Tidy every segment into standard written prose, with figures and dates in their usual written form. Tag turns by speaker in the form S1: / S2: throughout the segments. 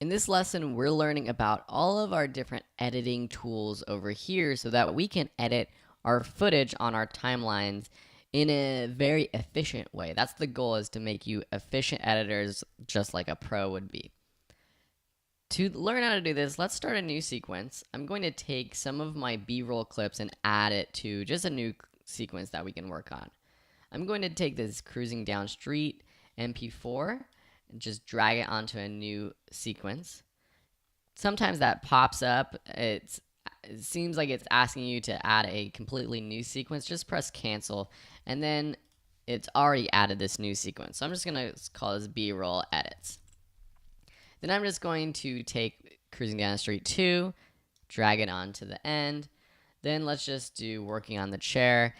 S1: In this lesson, we're learning about all of our different editing tools over here so that we can edit our footage on our timelines in a very efficient way. That's the goal, is to make you efficient editors just like a pro would be. To learn how to do this, let's start a new sequence. I'm going to take some of my B-roll clips and add it to just a new sequence that we can work on. I'm going to take this cruising down street MP4 and just drag it onto a new sequence. Sometimes that pops up. It seems like it's asking you to add a completely new sequence. Just press cancel, and then it's already added this new sequence. So I'm just going to call this B-roll edits. Then I'm just going to take cruising down the street 2, drag it onto the end. Then let's just do working on the chair,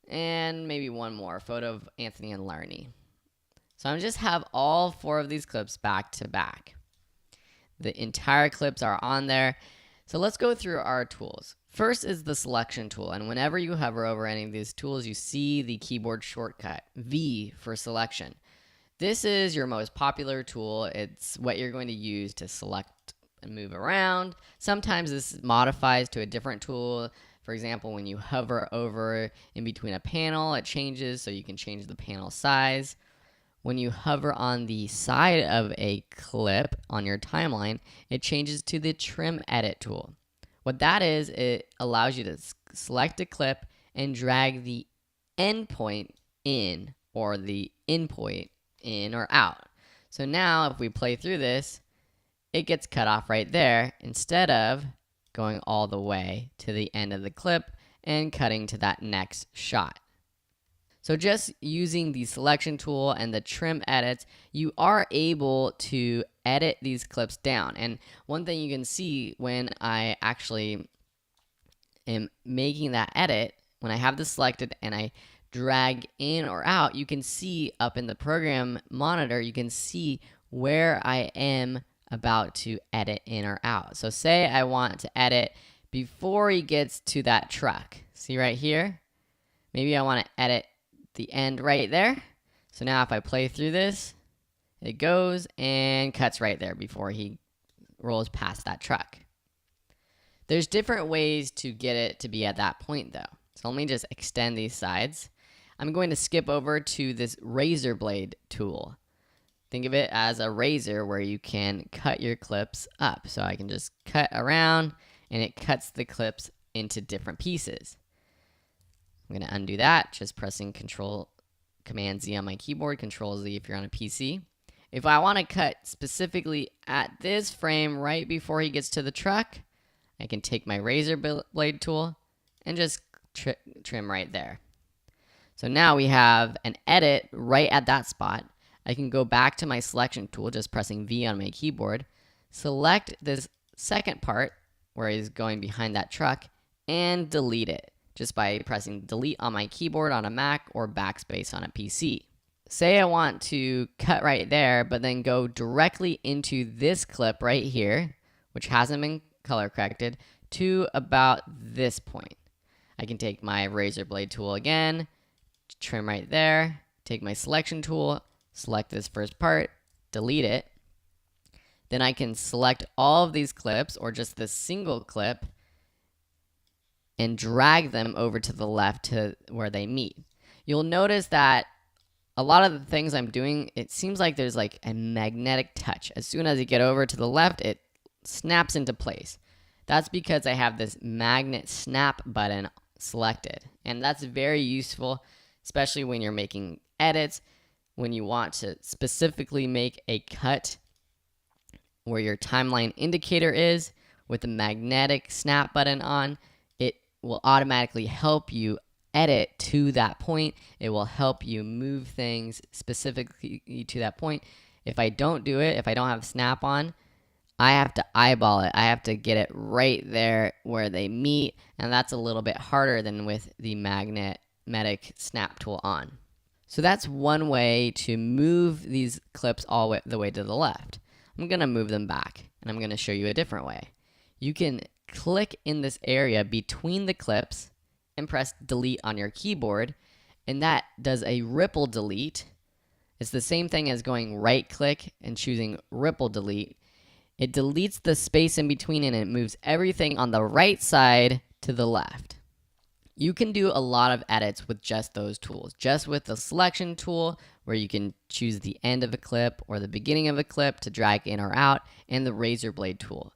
S1: and maybe one more, photo of Anthony and Larnie. So I'm just have all 4 of these clips back to back. The entire clips are on there. So let's go through our tools. First is the selection tool, and whenever you hover over any of these tools, you see the keyboard shortcut, V for selection. This is your most popular tool. It's what you're going to use to select and move around. Sometimes this modifies to a different tool. For example, when you hover over in between a panel, it changes, so you can change the panel size. When you hover on the side of a clip on your timeline, it changes to the trim edit tool. What that is, it allows you to select a clip and drag the end point in, or the in point in or out. So now if we play through this, it gets cut off right there instead of going all the way to the end of the clip and cutting to that next shot. So just using the selection tool and the trim edits, you are able to edit these clips down. And one thing you can see when I actually am making that edit, when I have this selected and I drag in or out, you can see up in the program monitor, you can see where I am about to edit in or out. So say I want to edit before he gets to that truck. See right here? Maybe I want to edit the end right there. So now if I play through this, it goes and cuts right there before he rolls past that truck. There's different ways to get it to be at that point though. So let me just extend these sides. I'm going to skip over to this razor blade tool. Think of it as a razor where you can cut your clips up. So I can just cut around and it cuts the clips into different pieces. I'm going to undo that, just pressing Command Z on my keyboard, Control Z if you're on a PC. If I want to cut specifically at this frame right before he gets to the truck, I can take my razor blade tool and just trim right there. So now we have an edit right at that spot. I can go back to my selection tool, just pressing V on my keyboard, select this second part where he's going behind that truck, and delete it just by pressing delete on my keyboard on a Mac or backspace on a PC. Say I want to cut right there, but then go directly into this clip right here, which hasn't been color corrected, to about this point. I can take my razor blade tool again, trim right there, take my selection tool, select this first part, delete it. Then I can select all of these clips or just this single clip and drag them over to the left to where they meet. You'll notice that a lot of the things I'm doing, it seems like there's like a magnetic touch. As soon as you get over to the left, it snaps into place. That's because I have this magnet snap button selected. And that's very useful, especially when you're making edits, when you want to specifically make a cut where your timeline indicator is with the magnetic snap button on. It will automatically help you edit to that point. It will help you move things specifically to that point. If I don't do it, if I don't have snap on, I have to eyeball it. I have to get it right there where they meet, and that's a little bit harder than with the magnetic snap tool on. So that's one way to move these clips all the way to the left. I'm going to move them back, and I'm going to show you a different way. You can click in this area between the clips and press delete on your keyboard, and that does a ripple delete. It's the same thing as going right click and choosing ripple delete. It deletes the space in between and it moves everything on the right side to the left. You can do a lot of edits with just those tools. Just with the selection tool, where you can choose the end of a clip or the beginning of a clip to drag in or out, and the razor blade tool.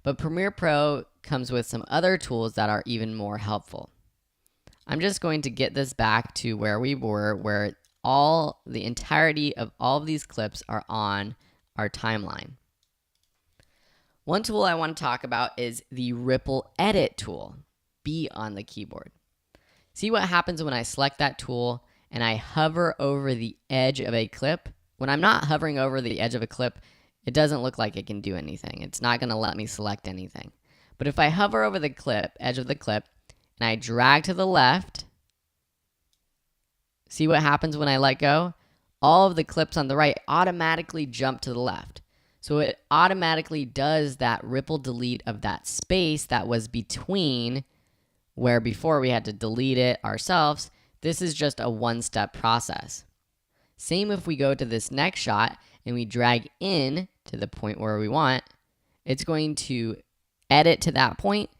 S1: But Premiere Pro comes with some other tools that are even more helpful. I'm just going to get this back to where we were, where the entirety of all of these clips are on our timeline. One tool I want to talk about is the Ripple Edit tool, B on the keyboard. See what happens when I select that tool and I hover over the edge of a clip? When I'm not hovering over the edge of a clip, it doesn't look like it can do anything. It's not going to let me select anything. But if I hover over the edge of the clip, and I drag to the left, see what happens when I let go? All of the clips on the right automatically jump to the left. So it automatically does that ripple delete of that space that was between, where before we had to delete it ourselves. This is just a one-step process. Same if we go to this next shot and we drag in to the point where we want, it's going to edit to that point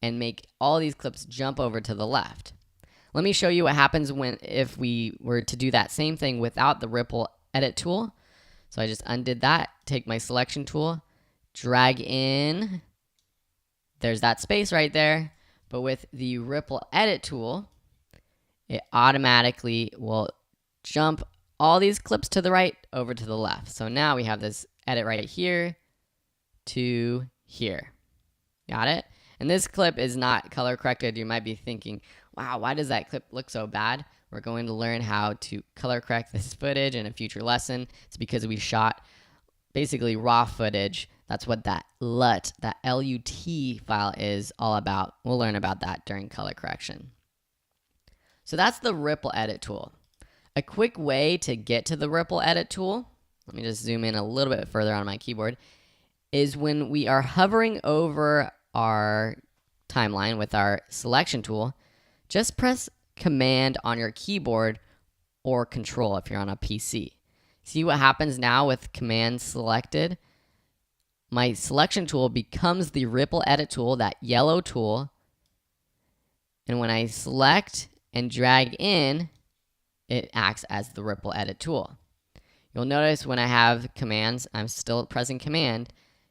S1: and make all these clips jump over to the left. Let me show you what happens if we were to do that same thing without the Ripple Edit tool. So I just undid that, take my selection tool, drag in. There's that space right there. But with the Ripple Edit tool, it automatically will jump all these clips to the right over to the left. So now we have this edit right here to here. Got it? And this clip is not color corrected. You might be thinking, wow, why does that clip look so bad? We're going to learn how to color correct this footage in a future lesson. It's because we shot basically raw footage. That's what that LUT, that LUT file is all about. We'll learn about that during color correction. So that's the Ripple Edit tool. A quick way to get to the Ripple Edit tool, let me just zoom in a little bit further on my keyboard, is when we are hovering over our timeline with our selection tool, just press Command on your keyboard or Control if you're on a PC. See what happens now with Command selected? My selection tool becomes the Ripple Edit tool, that yellow tool. And when I select and drag in, it acts as the Ripple Edit tool. You'll notice when I have commands, I'm still pressing Command,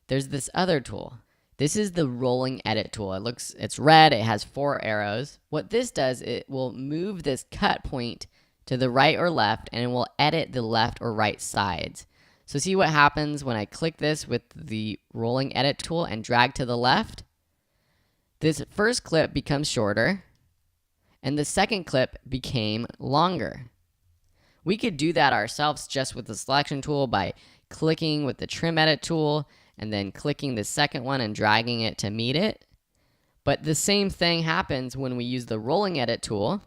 S1: there's this other tool. This is the rolling edit tool. It's red, it has 4 arrows. What this does, it will move this cut point to the right or left, and it will edit the left or right sides. So see what happens when I click this with the rolling edit tool and drag to the left? This first clip becomes shorter, and the second clip became longer. We could do that ourselves just with the selection tool by clicking with the trim edit tool and then clicking the second one and dragging it to meet it. But the same thing happens when we use the rolling edit tool,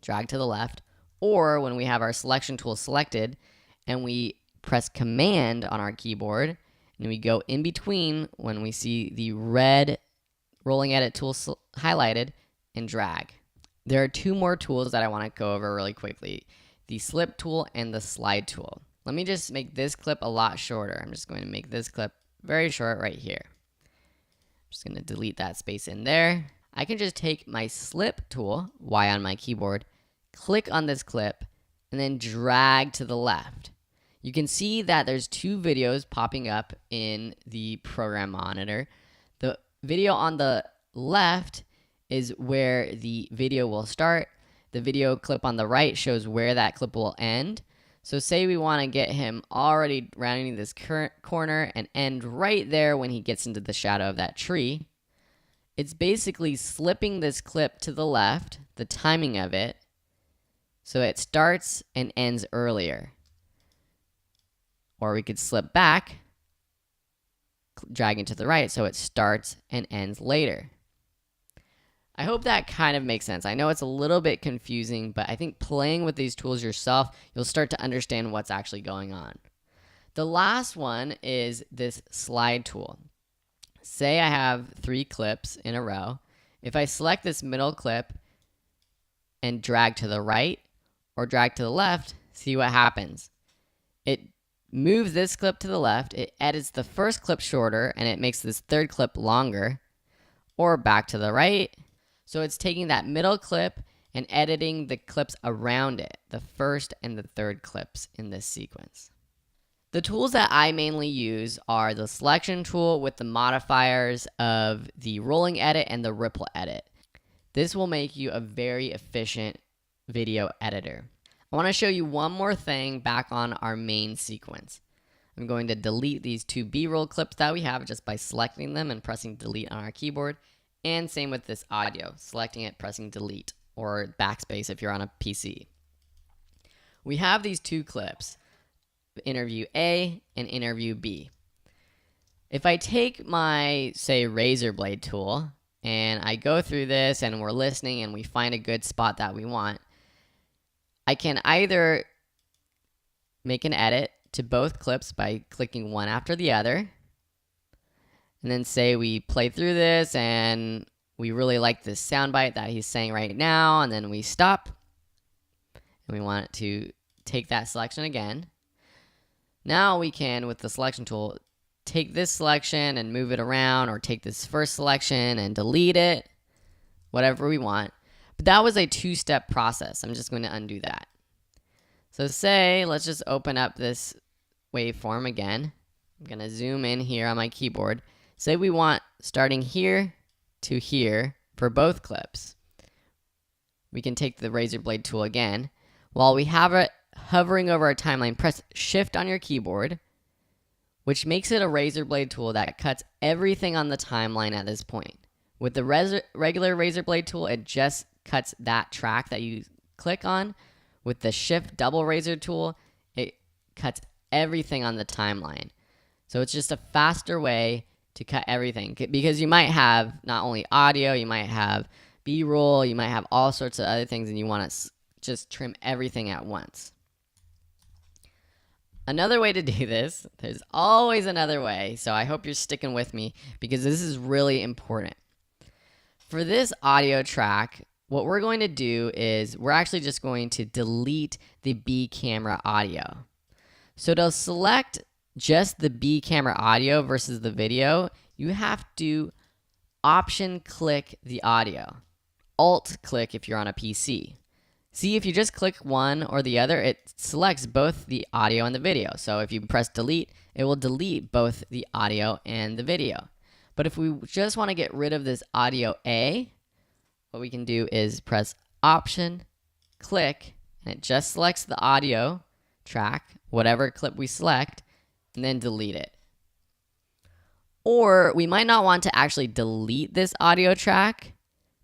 S1: drag to the left, or when we have our selection tool selected and we press Command on our keyboard and we go in between when we see the red rolling edit tool highlighted and drag. There are 2 more tools that I want to go over really quickly, the slip tool and the slide tool. Let me just make this clip a lot shorter. I'm just going to make this clip very short right here. I'm just going to delete that space in there. I can just take my slip tool, Y on my keyboard, click on this clip, and then drag to the left. You can see that there's 2 videos popping up in the program monitor. The video on the left is where the video will start. The video clip on the right shows where that clip will end. So say we want to get him already rounding this current corner and end right there when he gets into the shadow of that tree. It's basically slipping this clip to the left, the timing of it, so it starts and ends earlier. Or we could slip back, dragging to the right, so it starts and ends later. I hope that kind of makes sense. I know it's a little bit confusing, but I think playing with these tools yourself, you'll start to understand what's actually going on. The last one is this slide tool. Say I have 3 clips in a row. If I select this middle clip and drag to the right or drag to the left, see what happens. It move this clip to the left, it edits the first clip shorter and it makes this third clip longer, or back to the right. So it's taking that middle clip and editing the clips around it, the first and the third clips in this sequence. The tools that I mainly use are the selection tool with the modifiers of the rolling edit and the ripple edit. This will make you a very efficient video editor. I want to show you one more thing back on our main sequence. I'm going to delete these two B-roll clips that we have just by selecting them and pressing delete on our keyboard. And same with this audio, selecting it, pressing delete, or backspace if you're on a PC. We have these two clips, interview A and interview B. If I take my, say, razor blade tool, and I go through this and we're listening and we find a good spot that we want, I can either make an edit to both clips by clicking one after the other, and then say we play through this and we really like this soundbite that he's saying right now, and then we stop and we want it to take that selection again. Now we can, with the selection tool, take this selection and move it around, or take this first selection and delete it, whatever we want. But that was a two-step process. I'm just going to undo that. So say, let's just open up this waveform again. I'm going to zoom in here on my keyboard. Say we want starting here to here for both clips. We can take the razor blade tool again. While we have it hovering over our timeline, press Shift on your keyboard, which makes it a razor blade tool that cuts everything on the timeline at this point. With the regular razor blade tool, it just cuts that track that you click on. With the Shift double razor tool, it cuts everything on the timeline. So it's just a faster way to cut everything, because you might have not only audio, you might have B-roll, you might have all sorts of other things, and you want to just trim everything at once. Another way to do this, there's always another way, so I hope you're sticking with me because this is really important. For this audio track, what we're going to do is we're actually just going to delete the B camera audio. So to select just the B camera audio versus the video, you have to option click the audio. Alt click if you're on a PC. See, if you just click one or the other, it selects both the audio and the video. So if you press delete, it will delete both the audio and the video. But if we just want to get rid of this audio A, what we can do is press option, click, and it just selects the audio track, whatever clip we select, and then delete it. Or we might not want to actually delete this audio track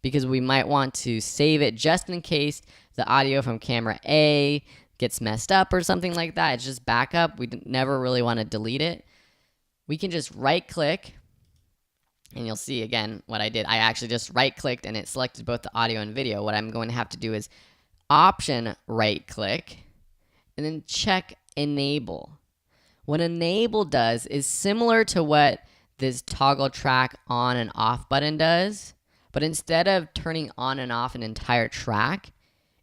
S1: because we might want to save it just in case the audio from camera A gets messed up or something like that. It's just backup. We never really want to delete it. We can just right click, and you'll see again what I did. I actually just right clicked and it selected both the audio and video. What I'm going to have to do is option right click and then check enable. What enable does is similar to what this toggle track on and off button does, but instead of turning on and off an entire track,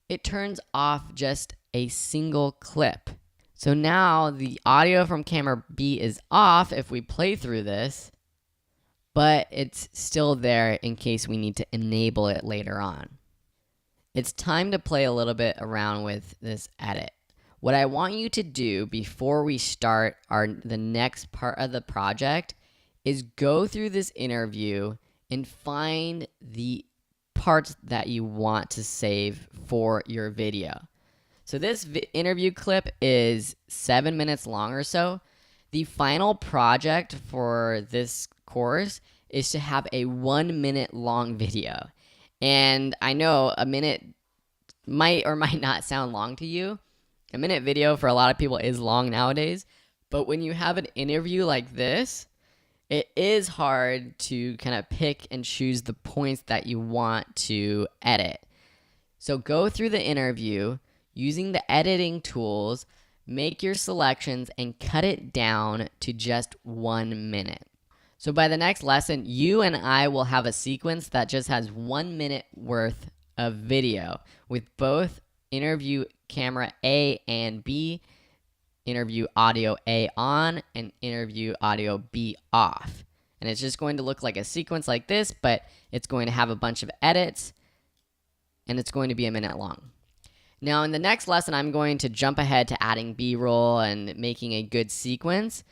S1: it turns off just a single clip. So now the audio from camera B is off if we play through this, but it's still there in case we need to enable it later on. It's time to play a little bit around with this edit. What I want you to do before we start the next part of the project is go through this interview and find the parts that you want to save for your video. So this interview clip is 7 minutes long or so. The final project for this course is to have a 1 minute long video. And I know a minute might or might not sound long to you. A minute video for a lot of people is long nowadays. But when you have an interview like this, it is hard to kind of pick and choose the points that you want to edit. So go through the interview using the editing tools, make your selections, and cut it down to just 1 minute. So by the next lesson, you and I will have a sequence that just has 1 minute worth of video with both interview camera A and B interview audio A on and interview audio B off. And it's just going to look like a sequence like this, but it's going to have a bunch of edits, and it's going to be a minute long. Now, in the next lesson, I'm going to jump ahead to adding B-roll and making a good sequence.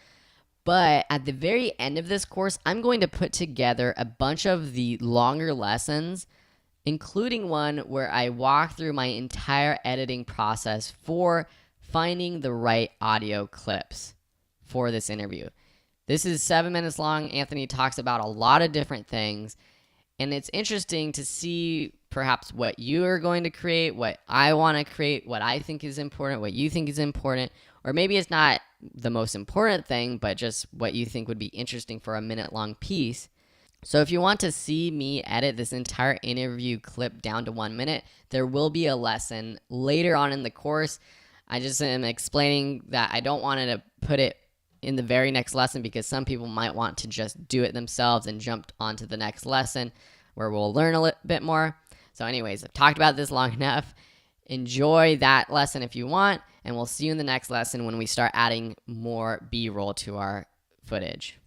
S1: But at the very end of this course, I'm going to put together a bunch of the longer lessons, including one where I walk through my entire editing process for finding the right audio clips for this interview. This is 7 minutes long. Anthony talks about a lot of different things, and it's interesting to see perhaps what you are going to create, what I want to create, what I think is important, what you think is important, or maybe it's not the most important thing, but just what you think would be interesting for a minute-long piece. So if you want to see me edit this entire interview clip down to 1 minute, there will be a lesson later on in the course. I just am explaining that I don't want to put it in the very next lesson because some people might want to just do it themselves and jump on to the next lesson where we'll learn a bit more. So anyways, I've talked about this long enough. Enjoy that lesson if you want, and we'll see you in the next lesson when we start adding more B-roll to our footage.